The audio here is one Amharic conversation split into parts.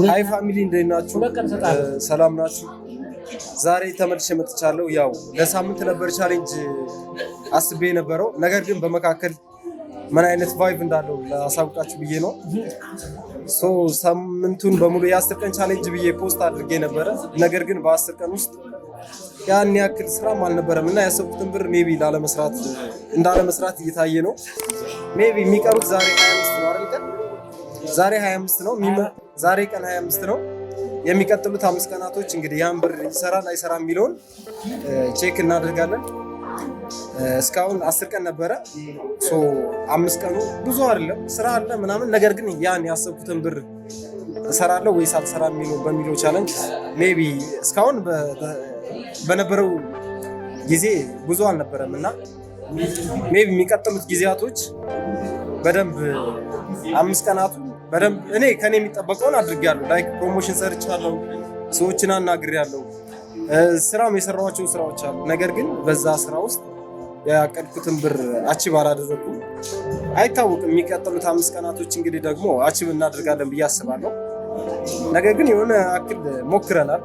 ሃይ ፋሚሊ እንዴት ናችሁ? ሰላም ናችሁ? ዛሬ ተመልሼ መጥቻለሁ። ያው ለሳምንት ነበር ቻሌንጅ አስቤ የነበረው፣ ነገር ግን በመካከል ምን አይነት ቫይብ እንዳለው ላሳውቃችሁ ብዬ ነው። ሳምንቱን በሙሉ የ10 ቀን ቻሌንጅ ብዬ ፖስት አድርጌ ነበረ። ነገር ግን በ10 ቀን ውስጥ ያን ያክል ስራም አልነበረም እና ያሰብኩትን ብር ሜቢ እንዳለመስራት እየታየ ነው። ሜቢ የሚቀሩት ዛሬ 25 ነው አይደል? ዛሬ 25 ነው። ዛሬ ቀን 25 ነው። የሚቀጥሉት 5 ቀናቶች እንግዲህ ያን ብር ይሰራል አይሰራም የሚለውን ቼክ እናደርጋለን። እስካሁን 10 ቀን ነበረ። 5 ቀኑ ብዙ አይደለም፣ ስራ አለ ምናምን። ነገር ግን ያን ያሰብኩትን ብር እሰራለሁ ወይስ አልሰራም በሚለው ቻሌንጅ ሜቢ እስካሁን በነበረው ጊዜ ብዙ አልነበረም እና ሜቢ የሚቀጥሉት ጊዜያቶች በደንብ 5 ቀናቱ በደንብ እኔ ከኔ የሚጠበቀውን አድርጌያለሁ። ላይክ ፕሮሞሽን ሰርቻለሁ፣ ሰዎችን አናግሬያለሁ፣ ስራም የሰራኋቸው ስራዎች አሉ። ነገር ግን በዛ ስራ ውስጥ ያቀድኩትን ብር አቺቭ አላደረኩም። አይታወቅም። የሚቀጥሉት 5 ቀናቶች እንግዲህ ደግሞ አቺቭ እናደርጋለን ብዬ አስባለሁ። ነገር ግን የሆነ አክል ሞክረናል።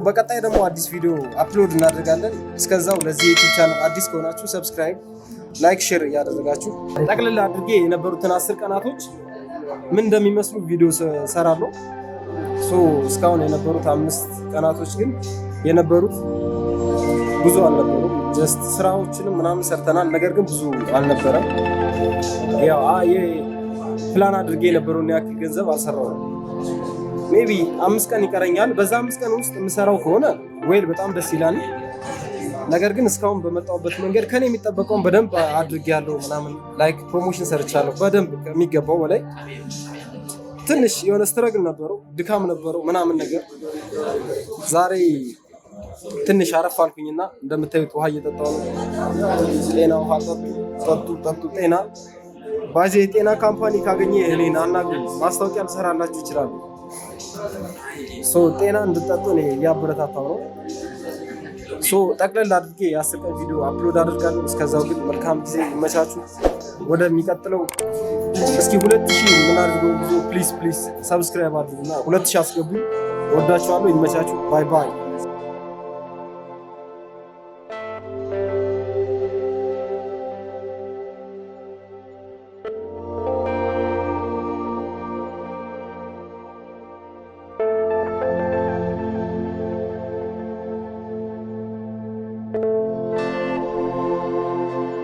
በቀጣይ ደግሞ አዲስ ቪዲዮ አፕሎድ እናደርጋለን። እስከዛው ለዚህ ዩቲዩብ ቻናል አዲስ ከሆናችሁ ሰብስክራይብ፣ ላይክ፣ ሼር እያደረጋችሁ ጠቅልላ አድርጌ የነበሩትን 10 ቀናቶች ምን እንደሚመስሉ ቪዲዮ ሰራለሁ። እስካሁን የነበሩት 5 ቀናቶች ግን የነበሩት ብዙ አልነበሩም። ጀስት ስራዎችንም ምናምን ሰርተናል፣ ነገር ግን ብዙ አልነበረም። ያው ፕላን አድርጌ የነበረውን ያክል ገንዘብ አልሰራሁም። ሜቢ 5 ቀን ይቀረኛል። በዛ 5 ቀን ውስጥ የምሰራው ከሆነ ወይል በጣም ደስ ይላል። ነገር ግን እስካሁን በመጣሁበት መንገድ ከኔ የሚጠበቀውን በደንብ አድርጌያለሁ ምናምን። ላይክ ፕሮሞሽን ሰርቻለሁ በደንብ ከሚገባው በላይ። ትንሽ የሆነ ስትረግል ነበረው፣ ድካም ነበረው ምናምን ነገር። ዛሬ ትንሽ አረፍ አልኩኝና እንደምታዩት ውሃ እየጠጣሁ ነው። ጤና ውሃ ጠጡ። ጤና ባዜ የጤና ካምፓኒ ካገኘ እኔን አናግሩኝ፣ ማስታወቂያ ልሰራላችሁ ይችላሉ። ጤና እንድጠጡ እኔ እያበረታታው ነው። ጠቅለል አድርጌ የ10 ቀን ቪዲዮ አፕሎድ አድርጋለሁ። እስከዛው ግን መልካም ጊዜ ይመቻችሁ። ወደሚቀጥለው እስኪ 2000 ምን አድርገው ብዙ ፕሊዝ ሰብስክራይብ አድርጉና 2000 አስገቡ። ወዳችኋለሁ። ይመቻችሁ። ባይ ባይ።